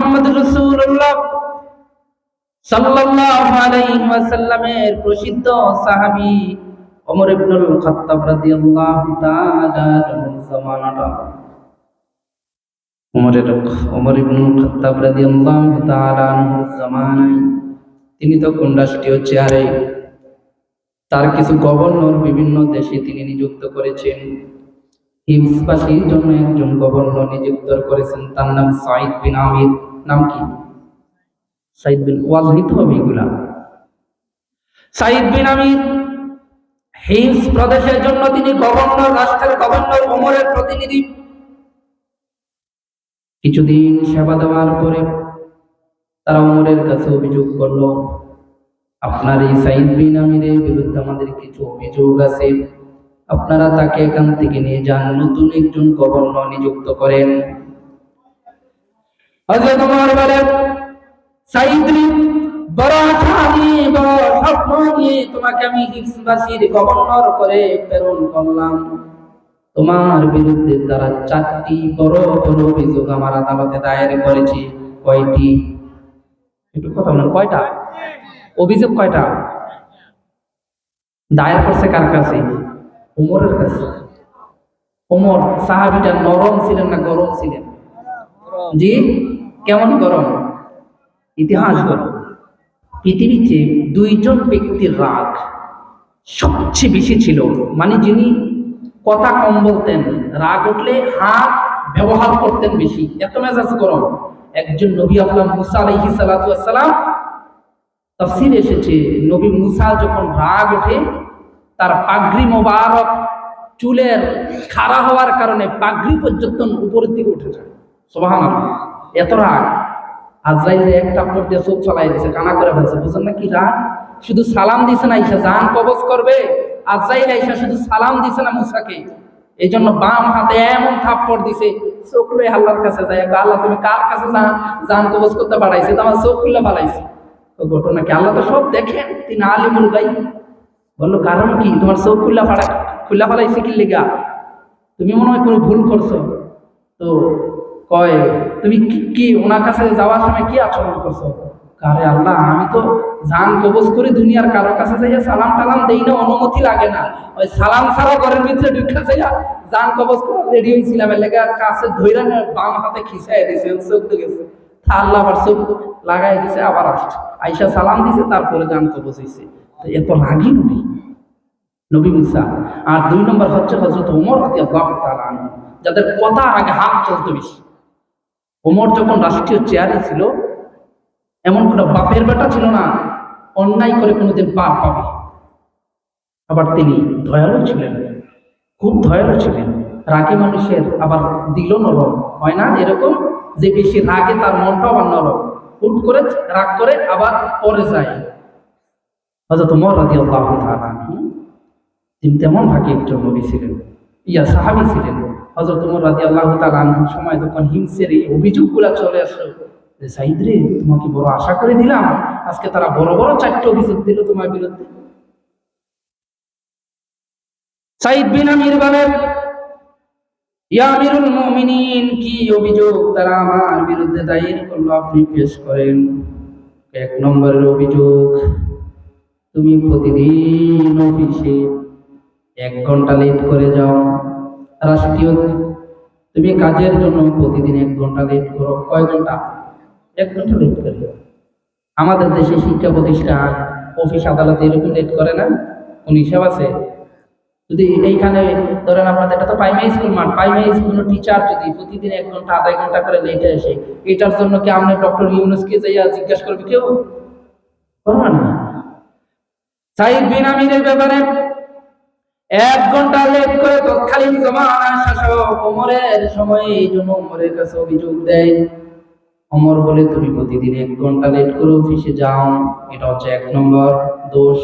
মুহাম্মদুর রাসূলুল্লাহ সাল্লাল্লাহু আলাইহি ওয়াসাল্লামের প্রসিদ্ধ সাহাবী ওমর ইবনুল খাত্তাব রাদিয়াল্লাহু তাআলা আনহুর জামানাটা ওমর ইবনুল খাত্তাব রাদিয়াল্লাহু তাআলা আনহুর জামানায় তিনি তখন রাষ্ট্রীয় চেয়ারে তার কিছু গভর্নর বিভিন্ন দেশে তিনি নিযুক্ত করেছেন। হিমসবাসীর জন্য একজন গভর্নর নিযুক্ত করেছেন, তার নাম সাইদ বিন আমির। নাম কি? সাইদ বিন ওয়াজিদ হবে এগুলা। সাইদ বিন আমির হিমস প্রদেশের জন্য তিনি গভর্নর, রাষ্ট্রের গভর্নর, ওমরের প্রতিনিধি। কিছুদিন সেবা দেওয়ার পরে তারা ওমরের কাছে অভিযোগ করলো, আপনার এই সাইদ বিন আমিরের বিরুদ্ধে আমাদের কিছু অভিযোগ আছে, আপনারা তাকে এখান থেকে নিয়ে যান, নতুন একজন গভর্নর নিযুক্ত করেন। হযরত ওমর বলেন, সাইদ বড় আশা নিয়ে, বড় স্বপ্ন নিয়ে তোমাকে আমি হিমসবাসীর গভর্নর করে প্রেরণ করলাম। তোমার বিরুদ্ধে তারা 4টি বড় বড় অভিযোগ আমার আদালতে দায়ের করেছে। কয়টি? একটু কথা বলেন, কয়টা অভিযোগ? কয়টা দায়ের করছে? কার কাছে? ওমরের কাছে। ওমর সাহাবীটা নরম ছিলেন না গরম ছিলেন? জি, কেমন গরম? ইতিহাস গরম। পৃথিবীতে 2জন ব্যক্তির রাগ সবচেয়ে বেশি ছিল, মানে যিনি কথা কম বলতেন, রাগ উঠলে হাত ব্যবহার করতেন বেশি, এত মেজাজ গরম। একজন নবী আল্লাহ মুসা আলাইহিস সালাতু ওয়াস সালাম, তাফসীরে এসেছে নবী মুসা যখন রাগ ওঠে তার পাগড়ি মোবারক চুলের খাড়া হওয়ার কারণে পাগড়ি পর্যন্ত উপরের দিকে উঠে যায়। সুবহানাল্লাহ, এত রাগ। আজরাইল একটা পর দিয়ে চোখ ফলাই দিয়েছে, কানা করে ফেলছে। বুঝেন না কি রাগ? শুধু সালাম দিছে না, আইসা জান কবজ করবে। আজরাইল আইসা শুধু সালাম দিছে না মুসাকে, এই জন্য বাম হাতে এমন থাপ্পড় দিছে, চোখ খুলে আল্লাহর কাছে যায়, আল্লাহ তুমি কার কাছে জান কবজ করতে পাঠাইছে? তো আমার চোখ খুলে ফেলাইছে। ঘটনা কি? আল্লাহ তো সব দেখেন, তিনি আলিমুল গায়ব। বললো কারণ কি? তোমার চোখ খুলে ফেলাইছে কি লেগা? তুমি মনে হয় কোনো ভুল করছো। তো কয় তুমি কি ওনার কাছে যাওয়ার সময় কি আচরণ করছো? আরে আল্লাহ, আমি তো জান কবজ করে দুনিয়ার কারোর কাছে যাইয়া সালাম টালাম দেই না, অনুমতি লাগে না। ওই সালাম ছাড়া ঘরের ভিতরে ঢুকে যাইয়া জান কবজ করে রেডি হয়েছিলাম, লেগা কাছে ধইরা বাম হাতে খিসাই দিয়েছে, চোখ তো গেছে। আল্লাহ আবার চোখ লাগাই দিছে, আবার আসছে, আইসা সালাম দিছে, তারপরে জান কবজ হয়েছে। এত রাগী নবী মুসা। আর 2 নম্বর হচ্ছে হযরত ওমর রাদিয়াল্লাহু তাআলা আনহু, যাদের কথা আগে হাত চলতে বেশি। ওমর যখন রাষ্ট্রীয় চেয়ারে ছিল, এমন কোনো বাপের বেটা ছিল না অন্যায় করে কোনোদিন পার পাবে। আবার তিনি দয়ালু ছিলেন, খুব দয়ালু ছিলেন। রাগে মানুষের আবার দিল নরম হয় না, এরকম যে বেশি রাগে তার মনটা আবার নরম, হুট করে রাগ করে আবার পরে যায়। হযরত ওমর রাদিয়াল্লাহু তাআলা আনহু তিনি তেমন ভাগে একজন নবী ছিলেন, সাহাবী ছিলেন। হযরত ওমর রাদিয়াল্লাহু তাআলা আনহুর সময় যখন হিমসের এই অভিযোগগুলো চলে আসলো, যে সাইদ রে, তোমাকে বড় আশা করে দিলাম, আজকে তারা বড় বড় 4টি অভিযোগ দিল তোমার বিরুদ্ধে। সাইদ বিন আমির বলেন, ইয়া আমিরুল মুমিনিন, কি অভিযোগ তারা আমার বিরুদ্ধে দায়ের করলো আপনি পেশ করেন। 1 নম্বরের অভিযোগ, তুমি প্রতিদিন অফিসে 1 ঘন্টা লেট করে যাও। রাষ্ট্রীয় তুমি কাজের জন্য প্রতিদিন 1 ঘন্টা লেট করো। কয় ঘন্টা? 1 ঘন্টা লেট করে। আমাদের দেশে শিক্ষা প্রতিষ্ঠান, অফিস আদালতে এরকম লেট করে না? কোন হিসাব আছে? যদি এইখানে ধরেন আপনাদের, এটা তো প্রাইমারি স্কুল মাঠ, প্রাইমারি স্কুলের টিচার যদি প্রতিদিন 1 ঘন্টা 1.5 ঘন্টা করে লেটে আসে, এটার জন্য কি আপনি ডক্টর ইউনূসকে যাইয়া জিজ্ঞাসা করবে? কেউ করবে না। সাইদ বিন আমিরের ব্যাপারে 1 ঘন্টা লেট করে তৎকালীন জমানার শাসক ওমরের সময় এই জন্য ওমরের কাছে অভিযোগ দেয়। ওমর বলে, তুমি প্রতিদিন 1 ঘন্টা লেট করে অফিসে যাও, এটা হচ্ছে 1 নম্বর দোষ।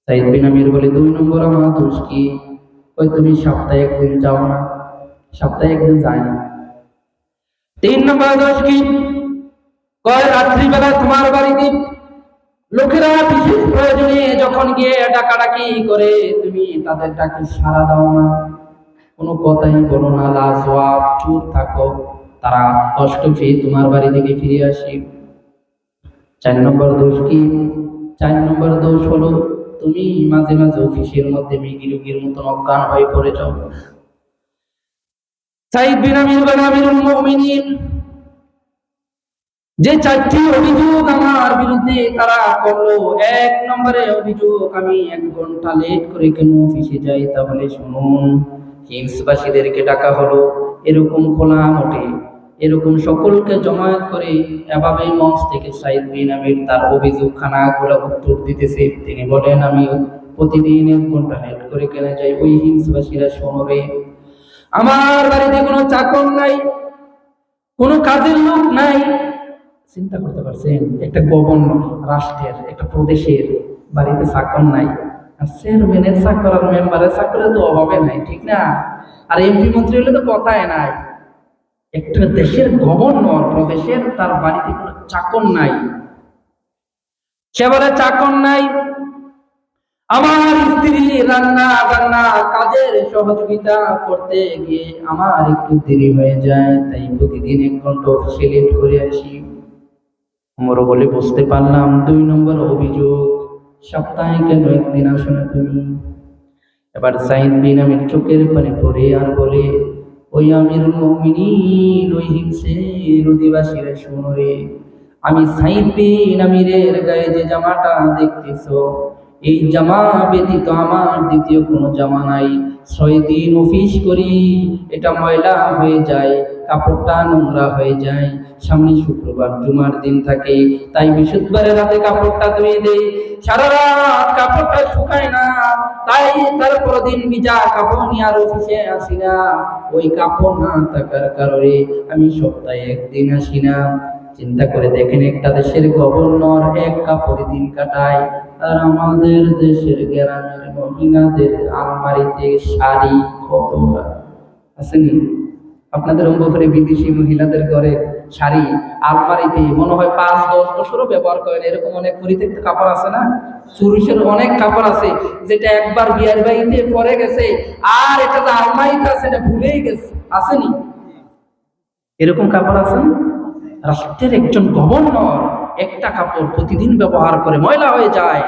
সাইদ বিন আমির বলে, 2 নম্বর আমার দোষ কি? ওই তুমি সপ্তাহে 1 দিন যাও না, সপ্তাহে 1 দিন যায় না। 3 নম্বর দোষ কি? কয় রাত্রিবেলা তোমার বাড়িতে লোকেরা বিশেষ প্রয়োজনে যখন গিয়ে ডাকাডাকি করে, তুমি তাদের ডাকে সাড়া দাও না, কোনো কথাই বলো না, লাজওয়াব, চুপ থাকো। তারা কষ্ট পেয়ে তোমার বাড়ি থেকে ফিরে আসে। 4 নম্বর দোষ কি? 4 নম্বর দোষ হলো তুমি মাঝে মাঝে অফিসের মধ্যে মৃগী রোগীর মতন অজ্ঞান হয়ে পড়ে যাও। সাঈদ বিন আমিরুল মুমিনিন যে 4টি অভিযোগ আমার বিরুদ্ধে তারা করলো, 1 নম্বরে অভিযোগ আমি 1 ঘন্টা লেট করে কেন অফিসে যাই। তাহলে শুনুন, হিমসবাসীদেরকে ডাকা হলো, এরকম খোলা মোটে এরকম সকলকে জমায়েত করে এভাবে মঞ্চ থেকে সাঈদ বিন আমির তার অভিযোগ খানাগুলো উত্তর দিতেছে। তিনি বলেন, আমি প্রতিদিন 1 ঘন্টা লেট করে কেন যাই। ওই হিমসবাসীরা শোনবে, আমার বাড়িতে কোনো চাকর নাই, কোনো কাজের লোক নাই। চিন্তা করতে পারছেন, একটা গভর্নর, রাষ্ট্রের একটা প্রদেশের বাড়িতে চাকর নাই, আর চেয়ারম্যানের চাকর আর মেম্বারের চাকরের তো অভাবে নাই, ঠিক না? আর এমপি মন্ত্রী হলে তো কথাই নাই। একটা দেশের গভর্নর, প্রদেশের, তার বাড়িতে কোনো চাকর নাই। সে বলে চাকর নাই, আমার স্ত্রী রান্না বান্না কাজের সহযোগিতা করতে গিয়ে আমার একটু দেরি হয়ে যায়, তাই প্রতিদিন 1 ঘন্টা অফিসে লেট করে আসি। ওমর বলে, বুঝতে পারলাম। 2 নম্বর অভিযোগ, সপ্তাহে কেন 1 দিন আসো না তুমি? এবার সাঈদ বিন আমির চোখের পানি পড়ে আর বলে, ওই আমিরুল মুমিনিন, ওই হিমসের অধিবাসীরা শোনো রে, আমি সাঈদ বিন আমিরের গায়ে যে জামাটা দেখতেছো, এই জামা ব্যতীত আমার দ্বিতীয় কোনো জামা নাই। 6 দিন অফিস করি, এটা ময়লা হয়ে যায়, কাপড়টা নোংরা হয়ে যায়। সামনে শুক্রবার জুমার দিন থাকে, তাই বৃহস্পতিবারের রাতে কাপড়টা ধুয়ে দেই, সারা রাত কাপড়টা শুকায় না, তাই তারপর দিন ভিজা কাপড় নিয়ে আর অফিসে আসি না। ওই কাপড় না থাকার কারণে আমি সপ্তাহে 1 দিন আসি না। চিন্তা করে দেখেন, একটা দেশের গভর্নর 1 কাপড়ে দিন কাটায়, আর আমাদের দেশের গ্রামের মহিলাদের আলমারিতে শাড়ি কত আসেনি? আপনাদের অঙ্গঘরে বিদেশি মহিলাদের ঘরে শাড়ি আলমারিতে মনে হয় 5-10 বছরও ব্যবহার করেন, এরকম অনেক পরিত্যক্ত কাপড় আছে না? পুরুষের অনেক কাপড় আছে যেটা একবার বিয়ের বাড়িতে পরে গেছে, আর এটা যে আলমারিতে আছে এটা ভুলেই গেছে, আসেনি? এরকম কাপড় আছে। রাষ্ট্রের একজন গভর্নর একটা কাপড় প্রতিদিন ব্যবহার করে, ময়লা হয়ে যায়,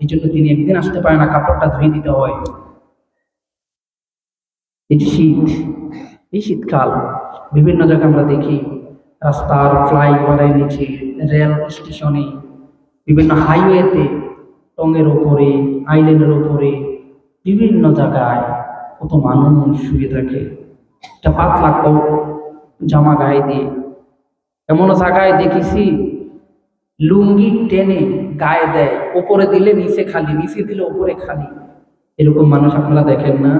এই জন্য তিনি 1 দিন আসতে পারে না, কাপড়টা ধুয়ে দিতে হয়। এই যে শীত, এই শীতকাল বিভিন্ন জায়গায় আমরা দেখি, রাস্তার ফ্লাইওভারের নিচে, রেল স্টেশনে, বিভিন্ন হাইওয়েতে, টঙের ওপরে, আইল্যান্ডের ওপরে, বিভিন্ন জায়গায় কত মানুষ শুয়ে থাকে একটা পাতলা জামা গায়ে দিয়ে। এমন জায়গায় দেখেছি লুঙ্গি টেনে গায়ে দেয়, উপরে দিলে নিচে খালি, নিচে দিলে উপরে খালি। এরকম মানুষ আপনারা দেখেন না?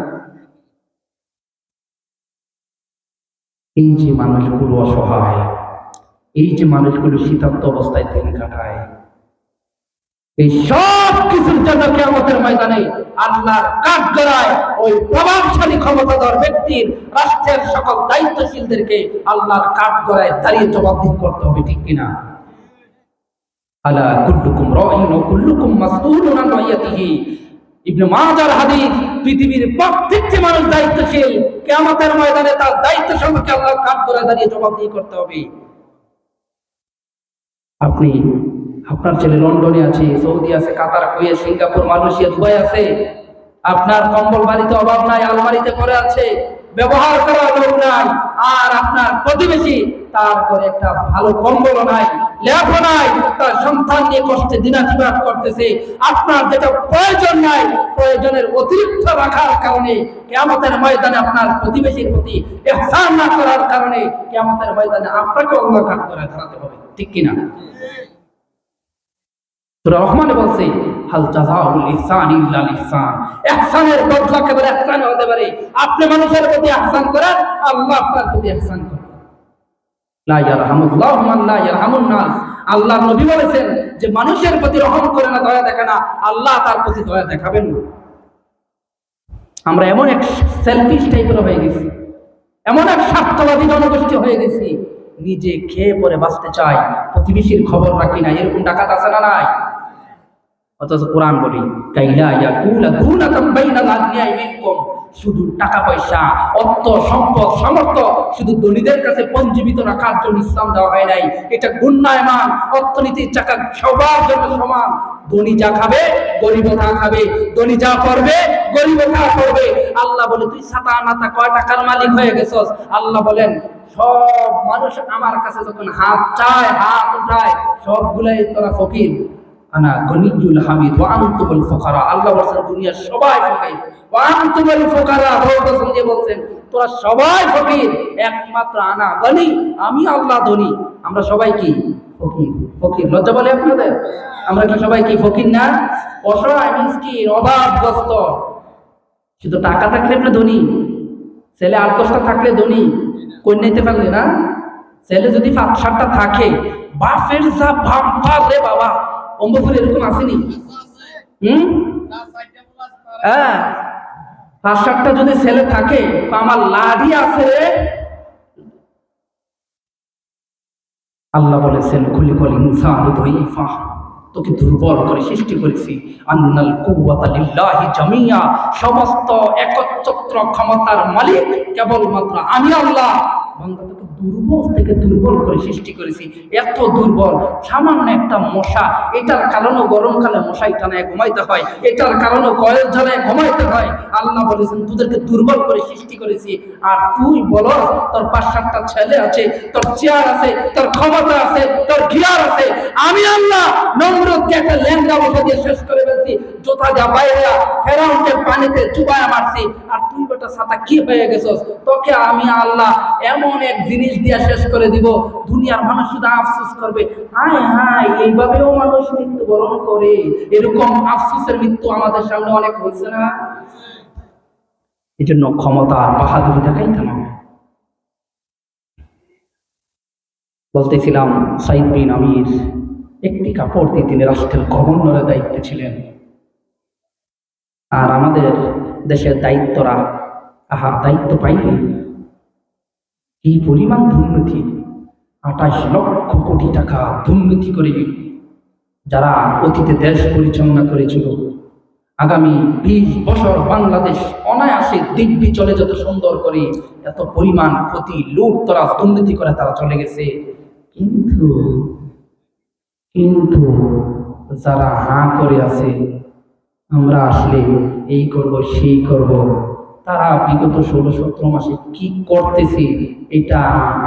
এই যে মানুষগুলো অসহায়, এই যে মানুষগুলো শীতার্ত অবস্থায় দিন কাটায়, এই সব কিছুর জন্য কিয়ামতের ময়দানে আল্লাহর কাঠগড়ায় ওই প্রভাবশালী ক্ষমতাধর ব্যক্তির, রাষ্ট্রের সকল দায়িত্বশীলদেরকে আল্লাহর কাঠগড়ায় দাঁড়িয়ে জবাবদিহি করতে হবে, ঠিক কিনা? আলা কুল্লুকুম রাঈন ওয়া কুল্লুকুম মাসউলুন আন রাইয়াতিহি। ইবনে মাজার হাদিস, পৃথিবীর প্রত্যেকটি মানুষ দায়িত্বশীল, কিয়ামতের ময়দানে তার দায়িত্ব সম্পর্কে আল্লাহর কাঠগড়ায় দাঁড়িয়ে জবাবদিহি করতে হবে। আপনি, আপনার ছেলে লন্ডনে আছে, সৌদি আছে, কাতার, কুয়েত, সিঙ্গাপুর, মালয়েশিয়া, দুবাই আছে, আপনার কম্বল বাড়িতে অভাব নাই, আলমারিতে পড়ে আছে, ব্যবহার করার লোক নাই, আর আপনার প্রতিবেশী তার ঘরে একটা ভালো কম্বল নাই, লেপ নাই, তার সন্তান নিয়ে কষ্টে দিনাতিপাত করতেছে। আপনার যেটা প্রয়োজন নাই, প্রয়োজনের অতিরিক্ত রাখার কারণে কিয়ামতের ময়দানে আপনার প্রতিবেশীর প্রতি ইহসান না করার কারণে কিয়ামতের ময়দানে আপনাকে আল্লাহ কাঠগড়ায় দাঁড়াতে হবে, ঠিক কিনা? সূরা রহমানে বলছে, হাল জাযাউল ইহসান ইল্লাল ইহসান, ইহসানের বদলা কেবল ইহসান হতে পারে। আপনি মানুষের প্রতি ইহসান করেন, আল্লাহ আপনার প্রতি ইহসান করেন। লা ইয়ারহামুল্লাহু মান লা ইয়ারহামুন নাস। আল্লাহর নবী বলেছেন যে মানুষের প্রতি রহম করে না, দয়া দেখে না, আল্লাহ তার প্রতি দয়া দেখাবেন না। আমরা এমন এক সেলফিশ টাইপের হয়ে গেছি, এমন এক স্বার্থবাদী জনগোষ্ঠী হয়ে গেছি, নিজে খেয়ে পরে বাঁচতে চাই, প্রতিবেশীর খবর রাখি না। এরকম ডাকাত আছে না নাই? অথচ কোরআন বলি, কাইলা ইয়াকুলা দুনাতাম বাইনাল আগনিয়াই মিনকুম, শুধু টাকা পয়সা, অর্থ সম্পদ, সামর্থ্য শুধু ধনীদের কাছে পঞ্জীবিত রাখার জন্য ইসলাম দেওয়া হয় নাই। এটা ঘূর্ণায়মান অর্থনীতির চাকা, সবার জন্য সমান। ধনী যা খাবে গরিব তা খাবে, ধনী যা করবে গরিব তা করবে। আল্লাহ বলে তুই ছাতা নাতা কয় টাকার মালিক হয়ে গেছস? আল্লাহ বলেন সব মানুষ আমার কাছে যখন হাত চায়, হাত উঠায়, সবগুলাই তোরা ফকির। আনা গনিয়ুল হামিদ ওয়া আনতুমুল ফুকারা। আল্লাহ বলেন দুনিয়ার সবাই ফকির, ওয়া আনতুমুল ফুকারা। বলতেছেন যে বলছেন তোরা সবাই ফকির, একমাত্র আনা গনি, আমি আল্লাহ ধনী। আমরা সবাই কি ফকির? ফকির লজ্জা বলে আপনাদের? আমরা কি সবাই কি ফকির না? অসহায়, মিসকিন, অভাবগ্রস্ত। শুধু টাকা থাকলে আপনি ধনী, ছেলে ৮-১০টা থাকলে ধনী, কন্যা নিতে পারলে না। ছেলে যদি ৫-৭টা থাকে, বাপের যা ভাম্পার রে বাবা। অম্বপুর এরকম আসেনি? হ্যাঁ, ৫-৭টা যদি ছেলে থাকে, আমার লাঠি আছে রে। আল্লাহ বলেছেন খুলিকল ইনসানু দাঈফা, তোকে দুর্বল করে সৃষ্টি করেছি। আন্নাল কুওয়াতা লিল্লাহি জামিয়া, সমস্ত একচ্ছত্র ক্ষমতার মালিক কেবলমাত্র আমি আল্লাহ। বান্দা তোকে দুর্বল থেকে দুর্বল করে সৃষ্টি করেছি। এত দুর্বল, সামান্য একটা মশা, এটার কারণে গরমকালে মশাই টানায় ঘুমাইতে হয়, এটার কারণে কয়েল জ্বালায় ঘুমাইতে হয়। আল্লাহ বলেছেন তোদেরকে দুর্বল করে সৃষ্টি করেছি। আর তুই বলস তোর ৫-৭টা ছেলে আছে, তোর চেয়ার আছে, তোর ক্ষমতা আছে, তোর গিয়ার আছে। আমি আল্লাহ নমরুদকে একটা ল্যাংড়া বসা দিয়ে শেষ করে ফেলছি, জোতা যা বাইরে ফেরাউনকে পানিতে চুবায়া মারছি। আর তুই বেটা ছাতা কি হয়ে গেছস? তোকে আমি আল্লাহ এমন এক জিনিস দিয়ে শেষ করে দিব, দুনিয়ার মানুষ শুধু আফসোস করবে, হায় হায় এইভাবেও মানুষ মৃত্যুবরণ করে। এরকম আফসোসের মৃত্যু আমাদের সামনে অনেক হয়েছে না? এই জন্য ক্ষমতা বাহাদুরি দেখাইতে হবে। বলতেছিলাম সাইদ বিন আমির একটি কাপড় দিয়ে তিনি রাষ্ট্রের গভর্নরের দায়িত্বে ছিলেন। আর আমাদের দেশের দায়িত্বরা, দায়িত্ব পাইলে কি পরিমাণ দুর্নীতি, ২৮ লক্ষ কোটি টাকা দুর্নীতি করে যারা অতীতে দেশ পরিচালনা করেছিল, আগামী ২০ বছর বাংলাদেশ অনায়াসে দিব্যি চলে যত সুন্দর করে, এত পরিমাণ ক্ষতি, লুট তরাজ, দুর্নীতি করে তারা চলে গেছে। কিন্তু কিন্তু যারা হাঁ করে আছে আমরা আসলে এই করব সেই করব, তারা বিগত ১৬-১৭ মাসে কি করতেছে এটা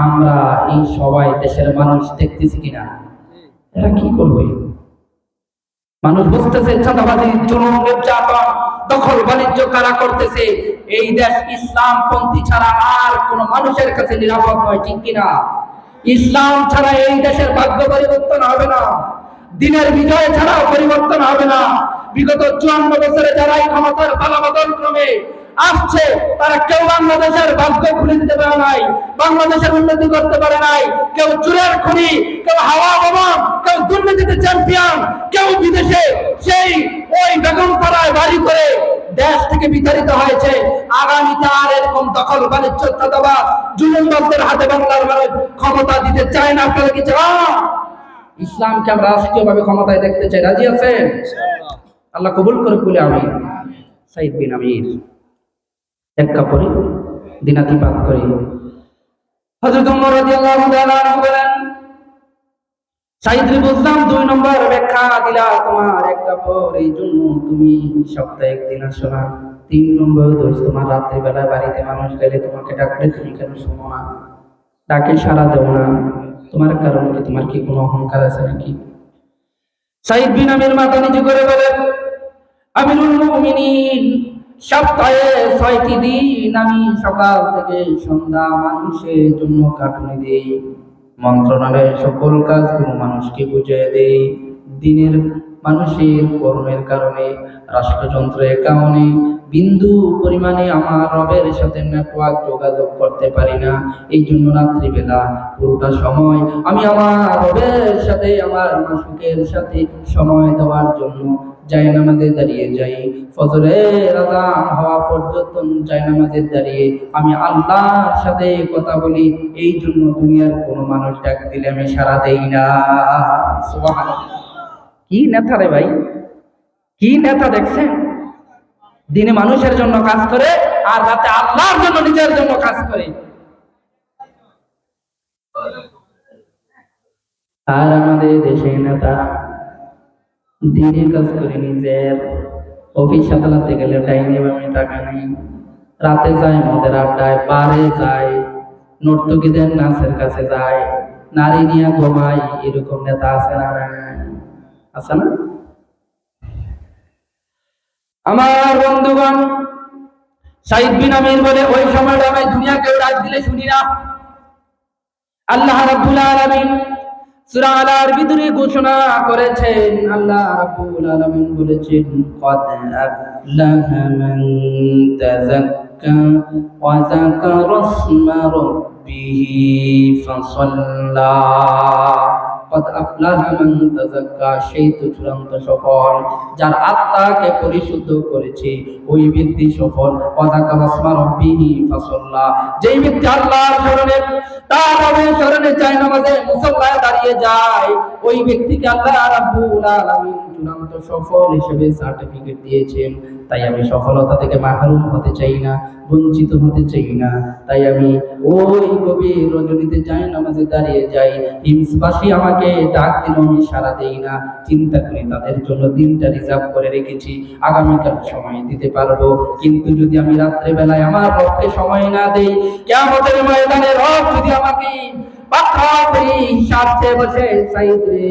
আমরা এই সবাই দেশের মানুষ দেখতেছি কিনা? এরা কি করবে? মানুষ বুঝতেছে চাঁদাবাজি, জুলুম, নির্যাতন, দখল বাণিজ্য কারা করতেছে। এই দেশ ইসলামপন্থী ছাড়া আর কোন মানুষের কাছে নিরাপদ নয়, ঠিক কিনা? ইসলাম ছাড়া এই দেশের ভাগ্য পরিবর্তন হবে না, দিনের বিজয় ছাড়া পরিবর্তন হবে না। বিগত ৫৪ বছরে যারা এই ক্ষমতার পালাবদল ক্রমে আসছে, তারা কেউ বাংলাদেশের ভাগ্য খুলে দিতে পারে নাই, বাংলাদেশের উন্নতি করতে পারে নাই। কেউ চুরের খনি, কেউ হাওয়া বোমা, কেউ দুর্নীতিতে চ্যাম্পিয়ন, কেউ বিদেশে সেই ওই বেগমপাড়ায় বাড়ি করে দেশ থেকে বিতাড়িত হয়েছে। আগামীতে আর এরকম দখল বাণিজ্য, চাঁদাবাজ, জুলুমবাজদের হাতে বাংলার মানুষ ক্ষমতা দিতে চায় না। আপনারা কি চান? ইসলামকে আমরা রাষ্ট্রীয়ভাবে ক্ষমতায় দেখতে চাই, রাজি আছেন? আল্লাহ কবুল করে বলে আমি সাইদ বিন আমির এক কাপড়ে দিনাতিপাত করে হযরত ওমর রাদিয়াল্লাহু তাআলা বলেন, সাইদ বুঝলাম ২ নম্বর ব্যাখ্যা দিলা তোমার এক কাপড়, এই জন্য তুমি সপ্তাহে একদিন আসো না। ৩ নম্বর দোষ, তোমার রাত্রি বেলা বাড়িতে মানুষ গেলে তোমাকে ডাকলে তুমি কেন শোনো না, ডাকে সাড়া দেও না, তোমার কারণ কি? তোমার কি কোনো অহংকার আছে নাকি? সাইদ বিন আমির মাথা নিচু করে বলেন, আমিরুল মুমিনিন, সপ্তাহে ৬টি দিন আমি সকাল থেকে সন্ধ্যা মানুষের জন্য খাটুনি দেই, মন্ত্রণালয়ের সকল কাজগুলো মানুষকে বুঝিয়ে দেই। দিনের মানুষের কর্মের কারণে, রাষ্ট্রযন্ত্রের কারণে বিন্দু পরিমাণে আমার রবের সাথে নেটওয়ার্ক যোগাযোগ করতে পারি না। এই জন্য রাত্রিবেলা পুরোটা সময় আমি আমার রবের সাথে, আমার মাসুকের সাথে সময় দেওয়ার জন্য জায়নামাজে দাঁড়িয়ে যাই। ফজরের আযান হওয়া পর্যন্ত জায়নামাজে দাঁড়িয়ে আমি আল্লাহর সাথে কথা বলি। এই জন্য দুনিয়ার কোনো মানুষ ডাক দিলে আমি সাড়া দেই না। সুবহানাল্লাহ! কি নেতা রে ভাই, কি নেতা দেখছেন? দিনে মানুষের জন্য কাজ করে আর রাতে আল্লাহর জন্য নিজের জন্য কাজ করে। আর আমাদের দেশে নেতা দিনের কাজ করে নিজের অফিস আদালতে গেলে টাইমে টাকা নেই, রাতে যায় মদের আড্ডায়, বারে যায়, নর্তকীদের নাচের কাছে যায়, নারী নিয়ে ঘুমায়। এরকম নেতা আছে না? আছে না? আমার বন্ধুগণ, সাইদ বিন আমির বলে ওই সময়টা আমি দুনিয়া কেউ রাত দিলে শুনি না। আল্লাহ রাব্বুল আলামিন সূরা আলার ভিতরে ঘোষণা করেছেন, আল্লাহ রাব্বুল আলামিন বলেছেন, ক্বাদ আফলাহা মান তাযাক্কা ওয়া যাকারা ইসমা রাব্বিহি ফাসাল্লা। ক্বাদ আফলাহা মান তাযাক্কা, সেই তো চূড়ান্ত সফল যার আত্মাকে পরিশুদ্ধ করেছে, ওই ব্যক্তি সফল। ওয়া যাকারা ইসমা রাব্বিহি ফাসাল্লা, যেই ব্যক্তি আল্লাহর স্মরণে, তার রবের স্মরণে যায়, নামাজে মুসাল্লায় দাঁড়িয়ে যায়, ওই ব্যক্তিকে আল্লাহ রাব্বুল আলামিন চূড়ান্ত সফল হিসেবে সার্টিফিকেট দিয়েছেন। তাই আমি সফলতা থেকে মাহরুম হতে চাই না, বঞ্চিত হতে চাই না। তাই আমি ওই গভীর রজনীতে যাই, নামাজে দাঁড়িয়ে যাই, হিমসবাসী আমাকে ডাক দিল, আমি সাড়া দেই না। চিন্তা করি তাদের জন্য দিনটা রিজার্ভ করে রেখেছি, আগামীকাল সময় দিতে পারবো। কিন্তু যদি আমি রাত্রে বেলায় আমার রবকে সময় না দেই, কিয়ামতের ময়দানে রব যদি আমাকে পাকড়া করে হিসাব চেয়ে বসে, সাইদ রে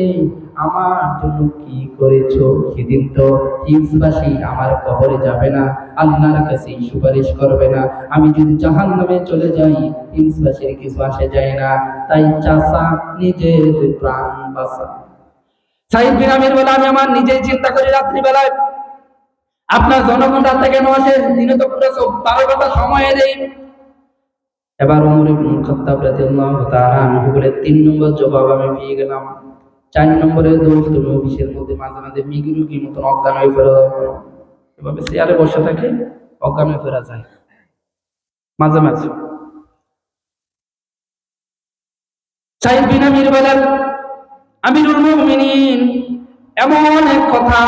আমার জন্য কি করেছো, সেদিন তো হিমসবাসী আমার কবরে যাবে না, আল্লাহর কাছে সুপারিশ করবে না। আমি যদি জাহান্নামে চলে যাই, হিমসবাসীর কিছু আসে যায় না। তাই চাচা নিজের প্রাণ বাঁচা। সাইদ বিন আমির বলে, আমি আমার নিজেই চিন্তা করি রাত্রি বেলায়, আপনার জনগণ রাতে কেন আসে, দিনে তো পুরো 12 ঘন্টা সময় দেই। এবার ওমর ইবনে খাত্তাব রাদিয়াল্লাহু তাআলা আনহু বলে, 3 নম্বর জবাব আমি পেয়ে গেলাম। 4 নম্বরে দোষ, তুমি অফিসের মধ্যে মাঝে মাঝে মিগরুকির মতন অজ্ঞান হয়ে ফেরা যাও, এভাবে চেয়ারে বসে থাকে, অজ্ঞান হয়ে ফেরা যায় মাঝে মাঝে। সাইদ বিন আমির বলেন, আমিরুল মুমিনিন এমন এক কথা,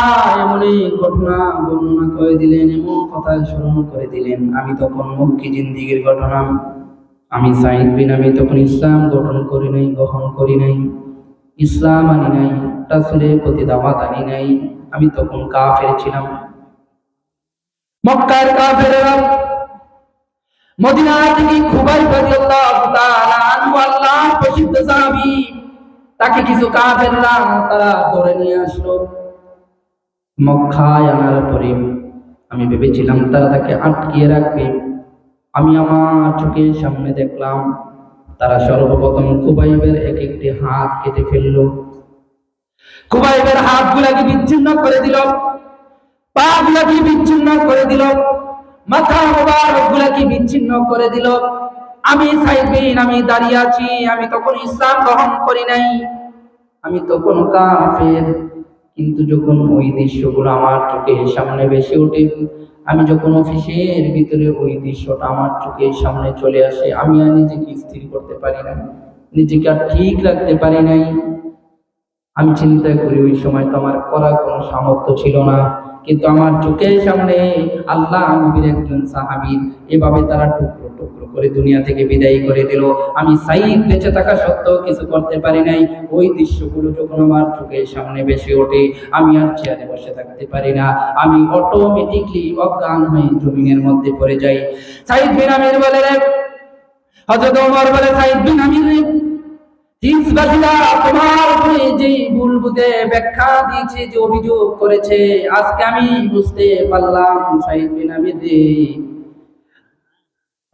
এমন এক ঘটনা বর্ণনা করে দিলেন, এমন কথা স্মরণ করে দিলেন। আমি তখন মক্কি জিন্দিগির ঘটনা, আমি সাইদ বিন আমির তখন ইসলাম গ্রহণ করি নাই, ইসলাম আনি নাই, রাসূলের প্রতি দাওয়াত আনি নাই। আমি তখন কাফের ছিলাম। মক্কার কাফেররা মদিনা থেকে খুবাইব রাদিয়াল্লাহু তাআলা আনহু, আল্লাহর প্রসিদ্ধ সাহাবী, তাকে কিছু কাফেররা তারা ধরে নিয়ে আসলো। মক্কায় আনার পরে আমি ভেবেছিলাম তারা তাকে আটকিয়ে রাখবে। আমি আমার চোখের সামনে দেখলাম তারা সর্বপ্রথম খুবাইবের এক একটি হাত কেটে ফেললো। খুবাইবের হাতগুলাকে বিচ্ছিন্ন করে দিল, পা গুলাকে বিচ্ছিন্ন করে দিল, মাথা মোবারক গুলাকে বিচ্ছিন্ন করে দিল। আমি সাইদ বিন আমি দাঁড়িয়ে আছি, আমি তখন ইসলাম গ্রহণ করি নাই, আমি তখন কাফের। কিন্তু যখন ওই দৃশ্যগুলো আমার চোখের সামনে ভেসে ওঠে, আমি যখন অফিসের ভিতরে ওই দৃশ্যটা আমার চোখের সামনে চলে আসে, আমি আর নিজেকে স্থির করতে পারি না, নিজেকে আর ঠিক রাখতে পারি নাই। আমি চিন্তা করি ওই সময় তো আমার করার কোনো সামর্থ্য ছিল না, কিন্তু আমার চোখের সামনে আল্লাহ নবীর একজন সাহাবী এভাবে তারা টুকরো টুকরো করে দুনিয়া থেকে বিদায় করে দিল। আমি সাইদ বেঁচে থাকা সত্ত্বেও কিছু করতে পারি নাই। ওই দৃশ্যগুলো যখন আমার চোখের সামনে ভেসে ওঠে, আমি আর চেয়ারে বসে থাকতে পারি না, আমি অটোমেটিকলি অজ্ঞান হয়ে জমিনের মধ্যে পড়ে যাই। সাইদ বিন আমির বলে, হযরত ওমর বলে, সাইদ বিন আমির হিজবাসীরা তোমার উপরে যে ভুল বুঝে ব্যাখ্যা দিয়েছে, যে অভিযোগ করেছে, আজকে আমি বুঝতে পারলাম সাইদ বিন আমির রে,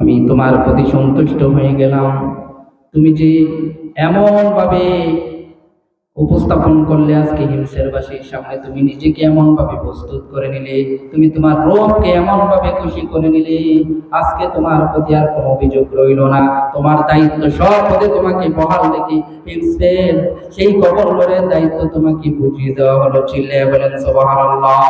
আমি তোমার প্রতি সন্তুষ্ট হয়ে গেলাম। তুমি যে এমন ভাবে উপস্থাপন করলে আজকে হিমসের বাসীর সামনে, তুমি নিজেকে এমন ভাবে প্রস্তুত করে নিলে, তুমি তোমার রবকে এমন ভাবে খুশি করে নিলে, আজকে তোমার প্রতি আর কোনো অভিযোগ রইল না। তোমার দায়িত্ব সব পদে তোমাকে বহাল রেখে হিমসের সেই গভর্নরের দায়িত্ব তোমাকে বুঝিয়ে দেওয়া হলো। চিল্লায়া বলেন সুবহানাল্লাহ।